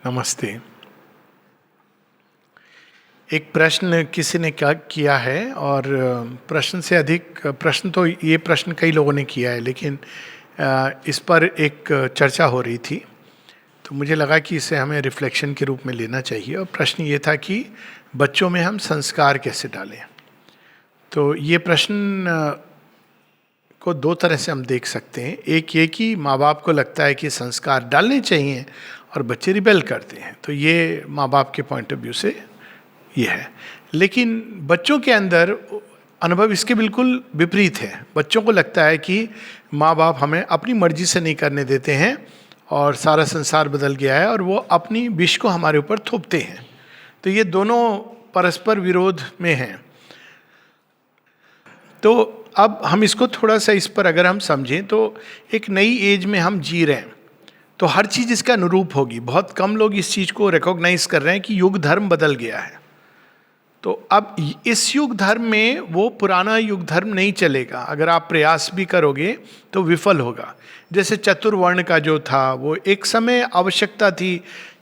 नमस्ते। एक प्रश्न किसी ने क्या किया है, और प्रश्न से अधिक प्रश्न तो ये प्रश्न कई लोगों ने किया है, लेकिन इस पर एक चर्चा हो रही थी, तो मुझे लगा कि इसे हमें रिफ्लेक्शन के रूप में लेना चाहिए। और प्रश्न ये था कि बच्चों में हम संस्कार कैसे डालें। तो ये प्रश्न को दो तरह से हम देख सकते हैं। एक ये कि माँ बाप को लगता है कि संस्कार डालने चाहिए और बच्चे रिबेल करते हैं, तो ये माँ बाप के पॉइंट ऑफ व्यू से ये है। लेकिन बच्चों के अंदर अनुभव इसके बिल्कुल विपरीत है। बच्चों को लगता है कि माँ बाप हमें अपनी मर्जी से नहीं करने देते हैं और सारा संसार बदल गया है, और वो अपनी विष को हमारे ऊपर थोपते हैं। तो ये दोनों परस्पर विरोध में हैं। तो अब हम इसको थोड़ा सा इस पर अगर हम समझें, तो एक नई एज में हम जी रहे हैं, तो हर चीज़ इसका अनुरूप होगी। बहुत कम लोग इस चीज़ को रिकॉग्नाइज कर रहे हैं कि युग धर्म बदल गया है। तो अब इस युग धर्म में वो पुराना युग धर्म नहीं चलेगा। अगर आप प्रयास भी करोगे तो विफल होगा। जैसे चतुर्वर्ण का जो था, वो एक समय आवश्यकता थी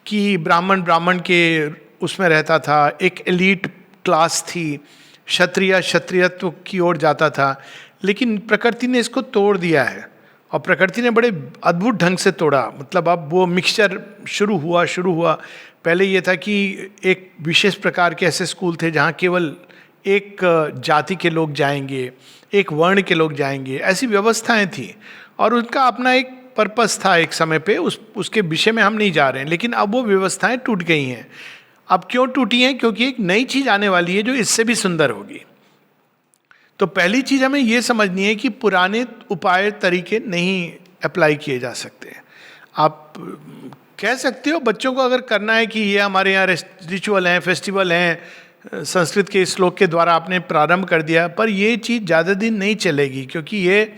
कि ब्राह्मण के उसमें रहता था, एक एलीट क्लास थी, क्षत्रिय क्षत्रियत्व की ओर जाता था। लेकिन प्रकृति ने इसको तोड़ दिया है, और प्रकृति ने बड़े अद्भुत ढंग से तोड़ा। मतलब अब वो मिक्सचर शुरू हुआ। पहले ये था कि एक विशेष प्रकार के ऐसे स्कूल थे जहाँ केवल एक जाति के लोग जाएंगे, एक वर्ण के लोग जाएंगे, ऐसी व्यवस्थाएं थी, और उनका अपना एक पर्पस था एक समय पे। उसके विषय में हम नहीं जा रहे हैं, लेकिन अब वो व्यवस्थाएं टूट गई हैं। अब क्यों टूटी हैं? क्योंकि एक नई चीज आने वाली है जो इससे भी सुंदर होगी। तो पहली चीज हमें ये समझनी है कि पुराने उपाय तरीके नहीं अप्लाई किए जा सकते। आप कह सकते हो बच्चों को अगर करना है कि ये हमारे यहाँ रिचुअल हैं, फेस्टिवल हैं, संस्कृत के श्लोक के द्वारा आपने प्रारंभ कर दिया, पर ये चीज़ ज़्यादा दिन नहीं चलेगी, क्योंकि ये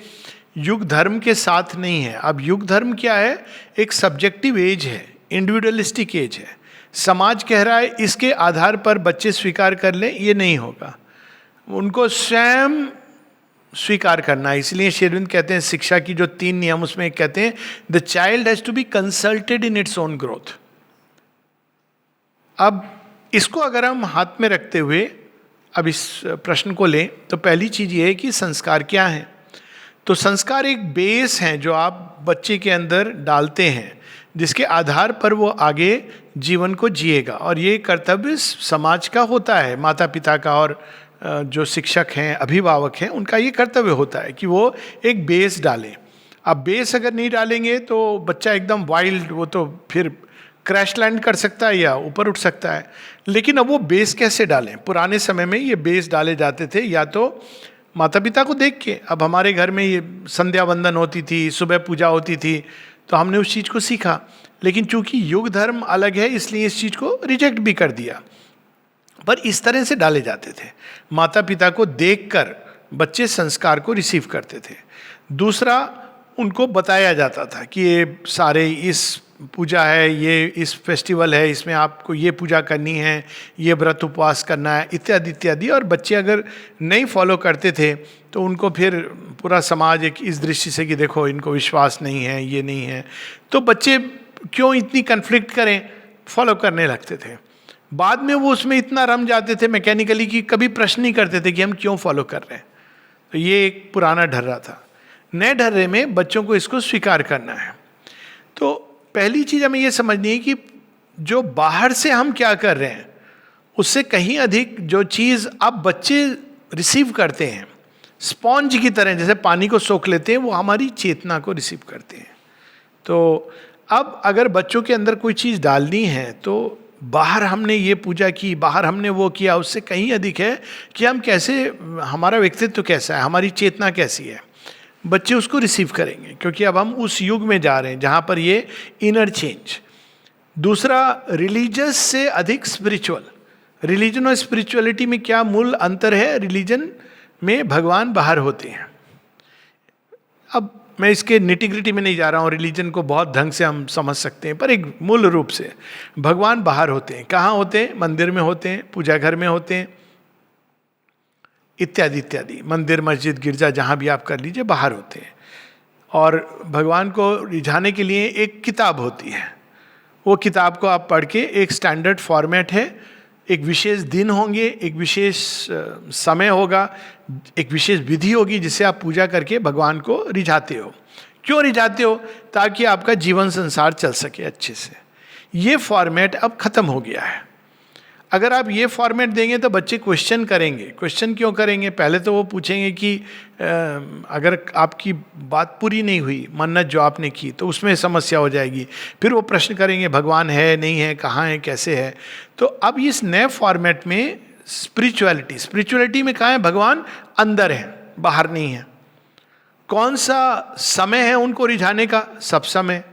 युग धर्म के साथ नहीं है। अब युग धर्म क्या है? एक सब्जेक्टिव एज है, इंडिविजुअलिस्टिक एज है। समाज कह रहा है इसके आधार पर बच्चे स्वीकार कर लें, ये नहीं होगा। उनको स्वयं स्वीकार करना है। इसलिए श्री अरविंद कहते हैं शिक्षा की जो 3 नियम, उसमें एक कहते हैं the child has to be consulted in its own growth. अब इसको अगर हम हाथ में रखते हुए अब इस प्रश्न को लें, तो पहली चीज ये है कि संस्कार क्या है। तो संस्कार एक बेस है जो आप बच्चे के अंदर डालते हैं, जिसके आधार पर वो आगे जीवन को जिएगा। और ये कर्तव्य समाज का होता है, माता पिता का, और जो शिक्षक हैं, अभिभावक हैं, उनका ये कर्तव्य होता है कि वो एक बेस डालें। अब बेस अगर नहीं डालेंगे तो बच्चा एकदम वाइल्ड, वो तो फिर क्रैश लैंड कर सकता है या ऊपर उठ सकता है। लेकिन अब वो बेस कैसे डालें? पुराने समय में ये बेस डाले जाते थे या तो माता पिता को देख के। अब हमारे घर में ये संध्या वंदन होती थी, सुबह पूजा होती थी, तो हमने उस चीज़ को सीखा। लेकिन चूंकि युग धर्म अलग है, इसलिए इस चीज़ को रिजेक्ट भी कर दिया। पर इस तरह से डाले जाते थे, माता पिता को देखकर बच्चे संस्कार को रिसीव करते थे। दूसरा, उनको बताया जाता था कि ये सारे इस पूजा है, ये इस फेस्टिवल है, इसमें आपको ये पूजा करनी है, ये व्रत उपवास करना है, इत्यादि इत्यादि। और बच्चे अगर नहीं फॉलो करते थे तो उनको फिर पूरा समाज एक इस दृष्टि से कि देखो इनको विश्वास नहीं है, ये नहीं है, तो बच्चे क्यों इतनी कन्फ्लिक्ट करें, फॉलो करने लगते थे। बाद में वो उसमें इतना रम जाते थे मैकेनिकली कि कभी प्रश्न नहीं करते थे कि हम क्यों फॉलो कर रहे हैं। तो ये एक पुराना ढर्रा था। नए ढर्रे में बच्चों को इसको स्वीकार करना है। तो पहली चीज हमें ये समझनी है कि जो बाहर से हम क्या कर रहे हैं, उससे कहीं अधिक जो चीज़ अब बच्चे रिसीव करते हैं, स्पॉन्ज की तरह जैसे पानी को सोख लेते हैं, वो हमारी चेतना को रिसीव करते हैं। तो अब अगर बच्चों के अंदर कोई चीज़ डालनी है, तो बाहर हमने ये पूजा की, बाहर हमने वो किया, उससे कहीं अधिक है कि हम कैसे, हमारा व्यक्तित्व कैसा है, हमारी चेतना कैसी है। बच्चे उसको रिसीव करेंगे, क्योंकि अब हम उस युग में जा रहे हैं जहाँ पर ये इनर चेंज। दूसरा, रिलीजियस से अधिक स्पिरिचुअल। रिलीजन और स्पिरिचुअलिटी में क्या मूल अंतर है? रिलीजन में भगवान बाहर होते हैं। अब मैं इसके निटिग्रिटी में नहीं जा रहा हूँ, रिलीजन को बहुत ढंग से हम समझ सकते हैं, पर एक मूल रूप से भगवान बाहर होते हैं। कहाँ होते हैं? मंदिर में होते हैं, पूजा घर में होते हैं, इत्यादि इत्यादि। मंदिर, मस्जिद, गिरजा, जहाँ भी आप कर लीजिए, बाहर होते हैं। और भगवान को रिझाने के लिए एक किताब होती है, वो किताब को आप पढ़ के, एक स्टैंडर्ड फॉर्मेट है, एक विशेष दिन होंगे, एक विशेष समय होगा, एक विशेष विधि होगी जिसे आप पूजा करके भगवान को रिझाते हो। क्यों रिझाते हो? ताकि आपका जीवन संसार चल सके अच्छे से। ये फॉर्मेट अब खत्म हो गया है। अगर आप ये फॉर्मेट देंगे तो बच्चे क्वेश्चन करेंगे। क्वेश्चन क्यों करेंगे? पहले तो वो पूछेंगे कि अगर आपकी बात पूरी नहीं हुई, मन्नत जो आपने की, तो उसमें समस्या हो जाएगी। फिर वो प्रश्न करेंगे भगवान है नहीं है, कहाँ है, कैसे है। तो अब इस नए फॉर्मेट में स्पिरिचुअलिटी में कहाँ है? भगवान अंदर है, बाहर नहीं है। कौन सा समय है उनको रिझाने का? सब समय।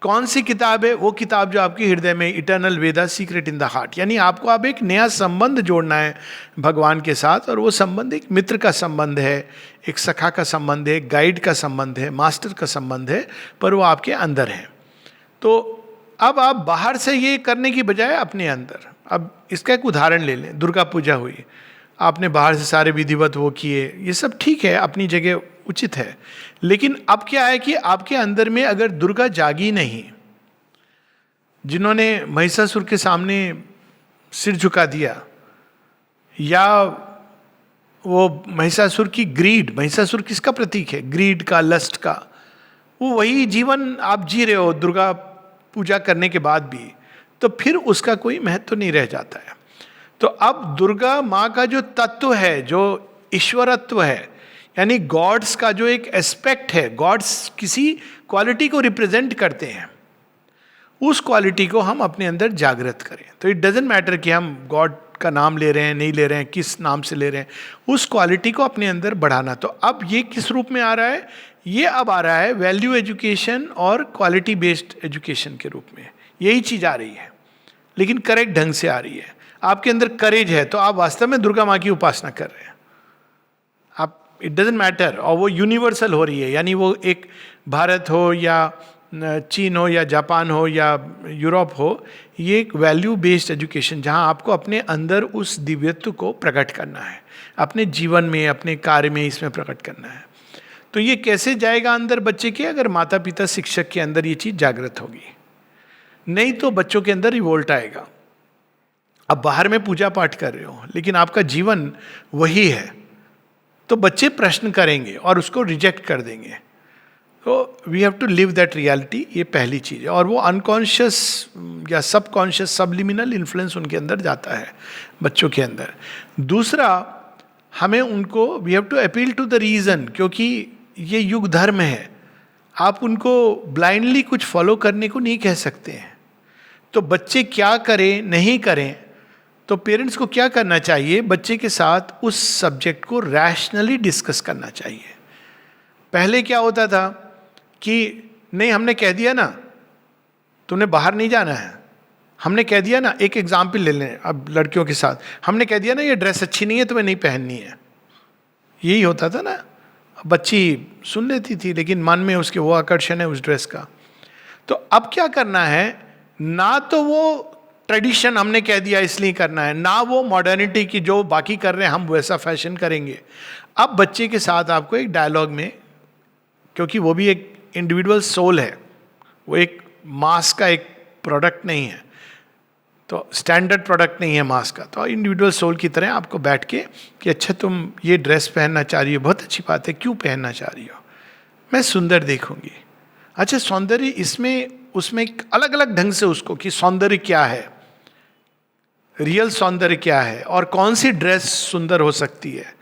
कौन सी किताब है? वो किताब जो आपके हृदय में, eternal Veda secret in the heart. यानी आपको अब एक नया संबंध जोड़ना है भगवान के साथ, और वो संबंध एक मित्र का संबंध है, एक सखा का संबंध है, गाइड का संबंध है, मास्टर का संबंध है, पर वो आपके अंदर है। तो अब आप बाहर से ये करने की बजाय अपने अंदर। अब इसका एक उदाहरण ले लें। दुर्गा पूजा हुई, आपने बाहर से सारे विधिवत वो किए, ये सब ठीक है, अपनी जगह उचित है। लेकिन अब क्या है कि आपके अंदर में अगर दुर्गा जागी नहीं, जिन्होंने महिषासुर के सामने सिर झुका दिया, या वो महिषासुर की ग्रीड, महिषासुर किसका प्रतीक है? ग्रीड का, लस्ट का। वो वही जीवन आप जी रहे हो दुर्गा पूजा करने के बाद भी, तो फिर उसका कोई महत्व नहीं रह जाता है। तो अब दुर्गा माँ का जो तत्व है, जो ईश्वरत्व है, यानी गॉड्स का जो एक एस्पेक्ट है, गॉड्स किसी क्वालिटी को रिप्रेजेंट करते हैं, उस क्वालिटी को हम अपने अंदर जागृत करें। तो इट डजेंट मैटर कि हम गॉड का नाम ले रहे हैं, नहीं ले रहे हैं, किस नाम से ले रहे हैं, उस क्वालिटी को अपने अंदर बढ़ाना। तो अब ये किस रूप में आ रहा है? ये अब आ रहा है वैल्यू एजुकेशन और क्वालिटी बेस्ड एजुकेशन के रूप में। यही चीज़ आ रही है, लेकिन करेक्ट ढंग से आ रही है। आपके अंदर करेज है तो आप वास्तव में दुर्गा माँ की उपासना कर रहे हैं। आप, इट डजेंट मैटर, और वो यूनिवर्सल हो रही है। यानी वो एक भारत हो या चीन हो या जापान हो या यूरोप हो, ये एक वैल्यू बेस्ड एजुकेशन, जहाँ आपको अपने अंदर उस दिव्यत्व को प्रकट करना है, अपने जीवन में, अपने कार्य में इसमें प्रकट करना है। तो ये कैसे जाएगा अंदर बच्चे के? अगर माता पिता, शिक्षक के अंदर ये चीज़ जागृत होगी। नहीं तो बच्चों के अंदर रिवोल्ट आएगा। अब बाहर में पूजा पाठ कर रहे हो, लेकिन आपका जीवन वही है, तो बच्चे प्रश्न करेंगे और उसको रिजेक्ट कर देंगे। तो we have to live that reality, ये पहली चीज़ है। और वो अनकॉन्शियस या सबकॉन्शियस, सबलिमिनल इन्फ्लुएंस उनके अंदर जाता है, बच्चों के अंदर। दूसरा, हमें उनको, we have to appeal to the reason, क्योंकि ये युग धर्म है। आप उनको ब्लाइंडली कुछ फॉलो करने को नहीं कह सकते हैं। तो बच्चे क्या करें, नहीं करें, तो पेरेंट्स को क्या करना चाहिए? बच्चे के साथ उस सब्जेक्ट को रैशनली डिस्कस करना चाहिए। पहले क्या होता था कि नहीं, हमने कह दिया ना तुमने बाहर नहीं जाना है, हमने कह दिया ना, एक एग्जाम्पल ले लें अब लड़कियों के साथ, हमने कह दिया ना ये ड्रेस अच्छी नहीं है, तुम्हें नहीं पहननी है। यही होता था ना। बच्ची सुन लेती थी, लेकिन मन में उसके वो आकर्षण है उस ड्रेस का। तो अब क्या करना है? ना तो वो ट्रेडिशन हमने कह दिया इसलिए करना है, ना वो मॉडर्निटी की जो बाकी कर रहे हैं हम वैसा फैशन करेंगे। अब बच्चे के साथ आपको एक डायलॉग में, क्योंकि वो भी एक इंडिविजुअल सोल है, वो एक मास का एक प्रोडक्ट नहीं है, तो स्टैंडर्ड प्रोडक्ट नहीं है मास का। तो इंडिविजुअल सोल की तरह आपको बैठ के कि अच्छा तुम ये ड्रेस पहनना चाह रही हो, बहुत अच्छी बात है, क्यों पहनना चाह रही हो? मैं सुंदर देखूंगी। अच्छा, सौंदर्य इसमें उसमें अलग अलग ढंग से उसको कि सौंदर्य क्या है, रियल सौंदर्य क्या है, और कौन सी ड्रेस सुंदर हो सकती है,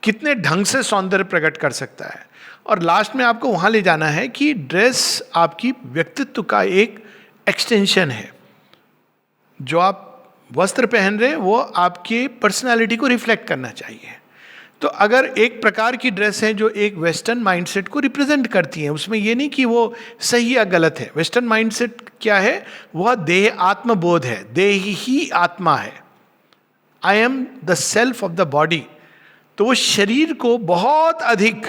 कितने ढंग से सौंदर्य प्रकट कर सकता है। और लास्ट में आपको वहाँ ले जाना है कि ड्रेस आपकी व्यक्तित्व का एक एक्सटेंशन है। जो आप वस्त्र पहन रहे हैं वो आपके पर्सनालिटी को रिफ्लेक्ट करना चाहिए। तो अगर एक प्रकार की ड्रेस है जो एक वेस्टर्न माइंडसेट को रिप्रेजेंट करती है, उसमें ये नहीं कि वो सही या गलत है। वेस्टर्न माइंडसेट क्या है? वह देह आत्मबोध है, देह ही आत्मा है, I am the self of the body. तो वो शरीर को बहुत अधिक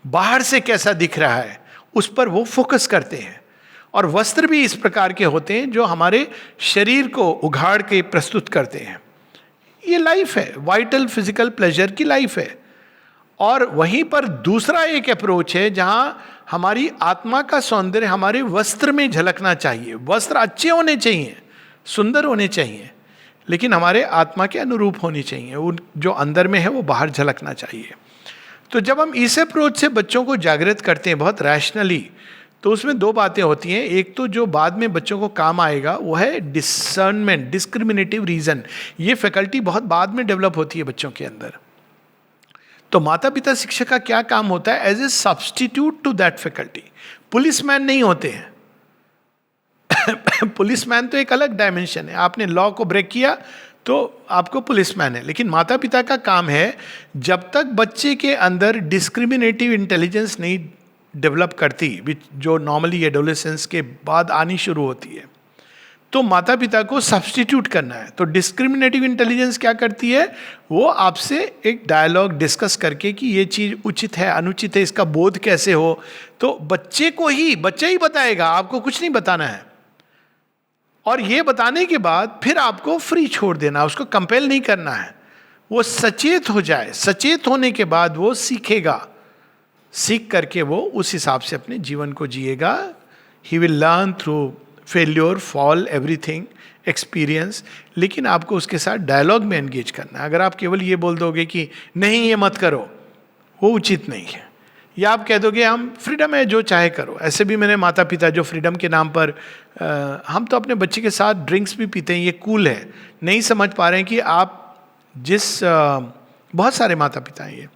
बाहर से कैसा दिख रहा है उस पर वो फोकस करते हैं। और वस्त्र भी इस प्रकार के होते हैं जो हमारे शरीर को उघाड़ के प्रस्तुत करते हैं। ये लाइफ है, वाइटल फिजिकल प्लेजर की लाइफ है। और वहीं पर दूसरा एक अप्रोच है जहां हमारी आत्मा का सौंदर्य हमारे वस्त्र में झलकना चाहिए। वस्त्र अच्छे होने चाहिए, सुंदर होने चाहिए, लेकिन हमारे आत्मा के अनुरूप होनी चाहिए। उन जो अंदर में है वो बाहर झलकना चाहिए। तो जब हम इस अप्रोच से बच्चों को जागृत करते हैं बहुत रैशनली, तो उसमें दो बातें होती हैं। एक तो जो बाद में बच्चों को काम आएगा वो है डिसर्नमेंट, डिस्क्रिमिनेटिव रीजन। ये फैकल्टी बहुत बाद में डेवलप होती है बच्चों के अंदर। तो माता पिता शिक्षक का क्या काम होता है? As a substitute to that faculty. Policeman नहीं होते हैं। पुलिसमैन तो एक अलग डायमेंशन है। आपने लॉ को ब्रेक किया तो आपको पुलिसमैन है। लेकिन माता पिता का काम है, जब तक बच्चे के अंदर डिस्क्रिमिनेटिव इंटेलिजेंस नहीं डेवलप करती, जो नॉर्मली एडोलेसेंस के बाद आनी शुरू होती है, तो माता पिता को सब्सटीट्यूट करना है। तो डिस्क्रिमिनेटिव इंटेलिजेंस क्या करती है? वो आपसे एक डायलॉग डिस्कस करके कि ये चीज़ उचित है, अनुचित है, इसका बोध कैसे हो। तो बच्चा ही बताएगा, आपको कुछ नहीं बताना है। और ये बताने के बाद फिर आपको फ्री छोड़ देना, उसको कंपेल नहीं करना है। वो सचेत हो जाए, सचेत होने के बाद वो सीखेगा, सीख करके वो उस हिसाब से अपने जीवन को जिएगा। He will learn through failure, fall, everything, experience. लेकिन आपको उसके साथ डायलॉग में एंगेज करना है। अगर आप केवल ये बोल दोगे कि नहीं ये मत करो, वो उचित नहीं है। या आप कह दोगे हम फ्रीडम है, जो चाहे करो। ऐसे भी मेरे माता पिता जो फ्रीडम के नाम पर हम तो अपने बच्चे के साथ ड्रिंक्स भी पीते हैं, ये कूल है, नहीं समझ पा रहे हैं कि आप बहुत सारे माता पिता हैं ये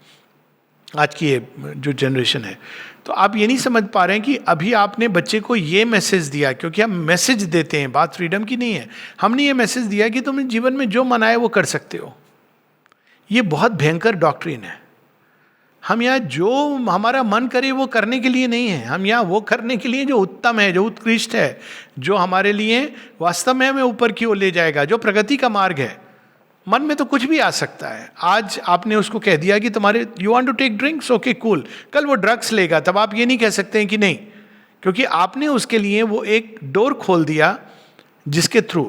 आज की ये जो जनरेशन है, तो आप ये नहीं समझ पा रहे हैं कि अभी आपने बच्चे को ये मैसेज दिया, क्योंकि हम मैसेज देते हैं, बात फ्रीडम की नहीं है। हमने ये मैसेज दिया कि तुम जीवन में जो मना है वो कर सकते हो। ये बहुत भयंकर डॉक्ट्रिन है। हम यहाँ जो हमारा मन करे वो करने के लिए नहीं है, हम यहाँ वो करने के लिए जो उत्तम है, जो उत्कृष्ट है, जो हमारे लिए वास्तव में हमें ऊपर की ओर ले जाएगा, जो प्रगति का मार्ग है। मन में तो कुछ भी आ सकता है। आज आपने उसको कह दिया कि तुम्हारे you want to take drinks, okay cool, कल वो ड्रग्स लेगा, तब आप ये नहीं कह सकते हैं कि नहीं, क्योंकि आपने उसके लिए वो एक डोर खोल दिया जिसके थ्रू।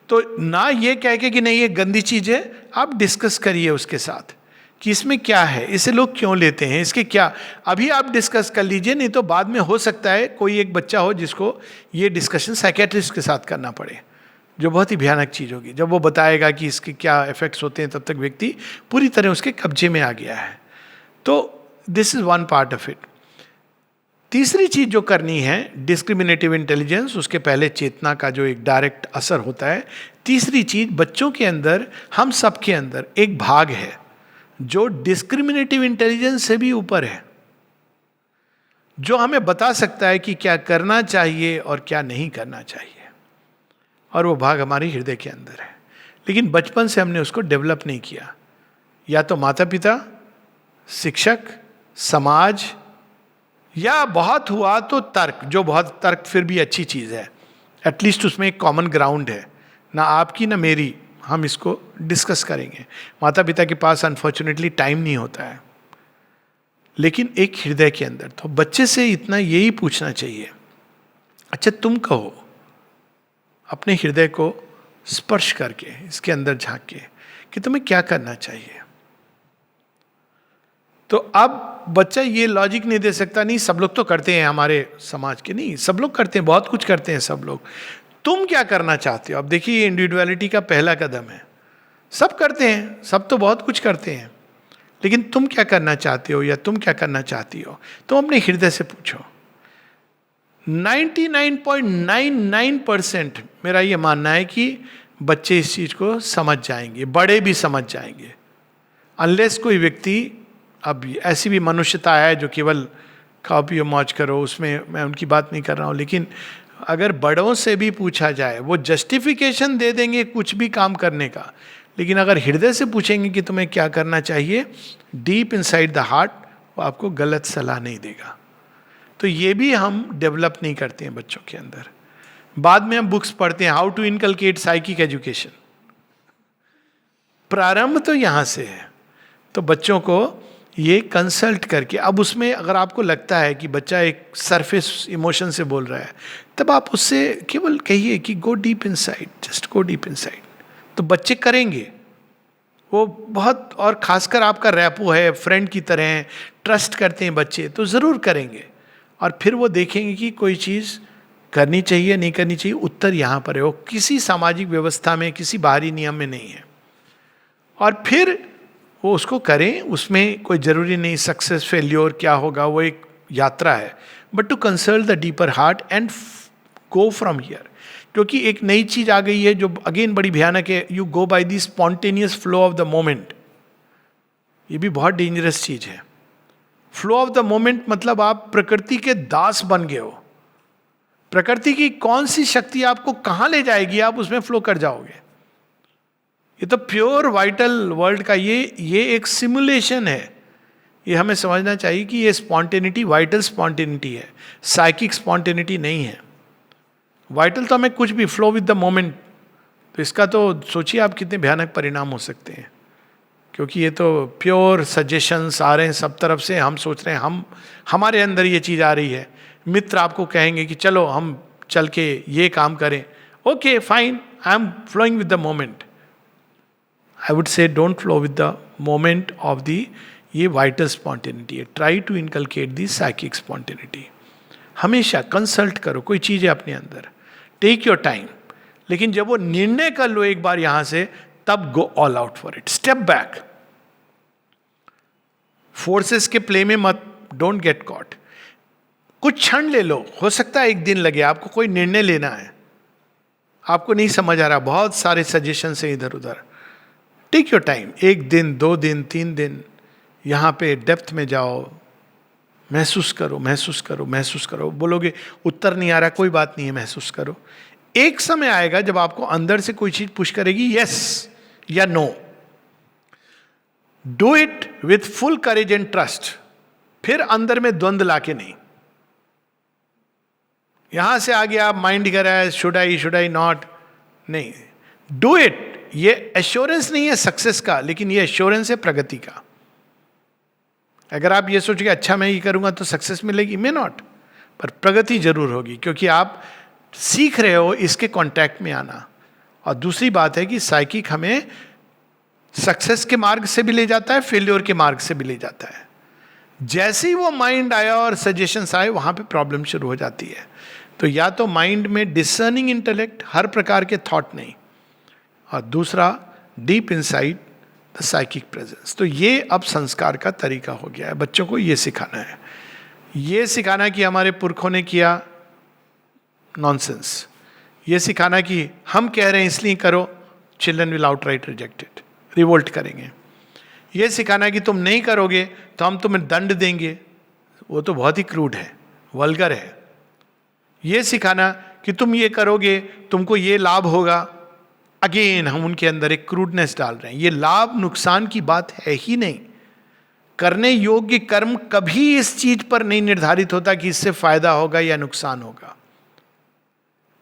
तो ना ये कह के कि नहीं ये गंदी चीज़ है, आप डिस्कस करिए उसके साथ कि इसमें क्या है, इसे लोग क्यों लेते हैं, इसके क्या, अभी आप डिस्कस कर लीजिए। नहीं तो बाद में हो सकता है कोई एक बच्चा हो जिसको ये डिस्कशन साइकेट्रिस्ट के साथ करना पड़े, जो बहुत ही भयानक चीज़ होगी। जब वो बताएगा कि इसके क्या इफेक्ट्स होते हैं, तब तक व्यक्ति पूरी तरह उसके कब्जे में आ गया है। तो this is one part of it. तीसरी चीज़ जो करनी है, डिस्क्रिमिनेटिव इंटेलिजेंस, उसके पहले चेतना का जो एक डायरेक्ट असर होता है। तीसरी चीज़, बच्चों के अंदर, हम सब के अंदर एक भाग है जो डिस्क्रिमिनेटिव इंटेलिजेंस से भी ऊपर है, जो हमें बता सकता है कि क्या करना चाहिए और क्या नहीं करना चाहिए। और वो भाग हमारे हृदय के अंदर है, लेकिन बचपन से हमने उसको डेवलप नहीं किया। या तो माता पिता, शिक्षक, समाज, या बहुत हुआ तो तर्क, जो बहुत तर्क फिर भी अच्छी चीज़ है, एटलीस्ट उसमें एक कॉमन ग्राउंड है, ना आपकी ना मेरी, हम इसको डिस्कस करेंगे। माता पिता के पास अनफॉर्चुनेटली टाइम नहीं होता है, लेकिन एक हृदय के अंदर। तो बच्चे से इतना यही पूछना चाहिए, अच्छा तुम कहो, अपने हृदय को स्पर्श करके, इसके अंदर झांक के, कि तुम्हें क्या करना चाहिए। तो अब बच्चा ये लॉजिक नहीं दे सकता, नहीं सब लोग तो करते हैं हमारे समाज के, नहीं सब लोग करते हैं, बहुत कुछ करते हैं सब लोग, तुम क्या करना चाहते हो। अब देखिए ये इंडिविजुअलिटी का पहला कदम है। सब करते हैं, सब तो बहुत कुछ करते हैं, लेकिन तुम क्या करना चाहते हो या तुम क्या करना चाहती हो, तो अपने हृदय से पूछो। 99.99% मेरा ये मानना है कि बच्चे इस चीज़ को समझ जाएंगे, बड़े भी समझ जाएंगे, अनलेस कोई व्यक्ति, अब ऐसी भी मनुष्यता है जो केवल खाओ पियो मौज करो, उसमें मैं उनकी बात नहीं कर रहा हूँ, लेकिन अगर बड़ों से भी पूछा जाए, वो जस्टिफिकेशन दे देंगे कुछ भी काम करने का, लेकिन अगर हृदय से पूछेंगे कि तुम्हें क्या करना चाहिए, डीप इनसाइड द हार्ट, वो आपको गलत सलाह नहीं देगा। तो ये भी हम डेवलप नहीं करते हैं बच्चों के अंदर। बाद में हम बुक्स पढ़ते हैं, how to inculcate psychic education, प्रारंभ तो यहाँ से है। तो बच्चों को ये कंसल्ट करके, अब उसमें अगर आपको लगता है कि बच्चा एक सरफेस इमोशन से बोल रहा है, तब आप उससे केवल कहिए कि go deep inside, just go deep inside. तो बच्चे करेंगे, वो बहुत, और खासकर आपका रैपो है, फ्रेंड की तरह है, ट्रस्ट करते हैं बच्चे, तो ज़रूर करेंगे। और फिर वो देखेंगे कि कोई चीज़ करनी चाहिए नहीं करनी चाहिए, उत्तर यहाँ पर है, वो किसी सामाजिक व्यवस्था में, किसी बाहरी नियम में नहीं है। और फिर वो उसको करें, उसमें कोई ज़रूरी नहीं सक्सेस फेल्योर क्या होगा, वो एक यात्रा है, but to consult the deeper heart and go from here. क्योंकि एक नई चीज आ गई है जो अगेन बड़ी भयानक है, you go by the spontaneous flow of the moment. ये भी बहुत डेंजरस चीज है। फ्लो ऑफ द मोमेंट मतलब आप प्रकृति के दास बन गए हो। प्रकृति की कौन सी शक्ति आपको कहां ले जाएगी, आप उसमें फ्लो कर जाओगे। ये तो प्योर वाइटल वर्ल्ड का ये एक सिमुलेशन है। ये हमें समझना चाहिए कि ये स्पॉन्टेनिटी वाइटल स्पॉन्टेनिटी है, साइकिक स्पॉन्टेनिटी नहीं है। वाइटल तो हमें कुछ भी फ्लो विद द मोमेंट, तो इसका तो सोचिए आप कितने भयानक परिणाम हो सकते हैं। क्योंकि ये तो प्योर सजेशंस आ रहे हैं सब तरफ से, हम सोच रहे हैं हमारे अंदर ये चीज़ आ रही है। मित्र आपको कहेंगे कि चलो हम चल के ये काम करें, okay fine, I am flowing with the moment. I would say don't flow with the moment of the ये वाइटल स्पॉन्टेनिटी है। Try to inculcate the psychic spontaneity. हमेशा कंसल्ट करो कोई चीज़ है अपने अंदर, टेक योर टाइम, लेकिन जब वो निर्णय कर लो एक बार यहां से, तब go all out for it, step back. Forces के प्ले में मत, डोंट गेट कॉट। कुछ क्षण ले लो, हो सकता है एक दिन लगे, आपको कोई निर्णय लेना है, आपको नहीं समझ आ रहा, बहुत सारे सजेशन है इधर उधर, टेक योर टाइम, 1 दिन 2 दिन 3 दिन, यहां पे डेप्थ में जाओ, महसूस करो महसूस करो महसूस करो। बोलोगे उत्तर नहीं आ रहा, कोई बात नहीं है, महसूस करो। एक समय आएगा जब आपको अंदर से कोई चीज पुश करेगी, यस या no. Do it with full courage and trust. फिर अंदर में द्वंद्व लाके नहीं। यहां से आगे आप माइंड कर रहा है शुड आई नॉट, नहीं, डू इट। ये एश्योरेंस नहीं है सक्सेस का, लेकिन ये एश्योरेंस है प्रगति का। अगर आप ये सोचोगे अच्छा मैं ये करूंगा तो सक्सेस मिलेगी, मे नॉट, पर प्रगति जरूर होगी, क्योंकि आप सीख रहे हो इसके कांटेक्ट में आना। और दूसरी बात है कि साइकिक हमें सक्सेस के मार्ग से भी ले जाता है, फेल्योर के मार्ग से भी ले जाता है। जैसे ही वो माइंड आया और सजेशंस आए, वहां पे प्रॉब्लम शुरू हो जाती है। तो या तो माइंड में डिसर्निंग इंटेलेक्ट, हर प्रकार के थॉट नहीं, और दूसरा deep inside the psychic presence. तो ये अब संस्कार का तरीका हो गया है, बच्चों को ये सिखाना है। ये सिखाना कि हमारे पुरखों ने किया, नॉनसेंस। ये सिखाना कि हम कह रहे हैं इसलिए करो, children will outright reject it, revolt करेंगे। ये सिखाना कि तुम नहीं करोगे तो हम तुम्हें दंड देंगे, वो तो बहुत ही क्रूड है, वल्गर है। ये सिखाना कि तुम ये करोगे तुमको ये लाभ होगा, अगेन हम उनके अंदर एक क्रूडनेस डाल रहे हैं। ये लाभ नुकसान की बात है ही नहीं। करने योग्य कर्म कभी इस चीज पर नहीं निर्धारित होता कि इससे फायदा होगा या नुकसान होगा,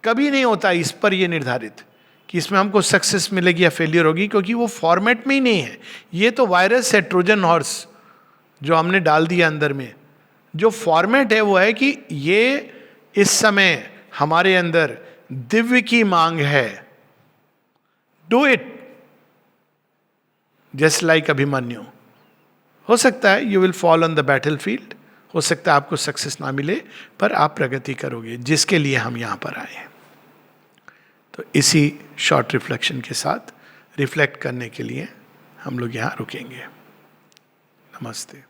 कभी नहीं होता इस पर यह निर्धारित कि इसमें हमको सक्सेस मिलेगी या फेलियर होगी, क्योंकि वो फॉर्मेट में ही नहीं है। ये तो वायरस है, ट्रोजन हॉर्स जो हमने डाल दिया अंदर में। जो फॉर्मेट है वो है कि ये इस समय हमारे अंदर दिव्य की मांग है, do it just like Abhimanyu. हो सकता है you will fall on the battle field, हो सकता है आपको सक्सेस ना मिले, पर आप प्रगति करोगे, जिसके लिए हम यहां पर आए हैं। तो इसी शॉर्ट रिफ्लेक्शन के साथ रिफ्लेक्ट करने के लिए हम लोग यहाँ रुकेंगे। नमस्ते।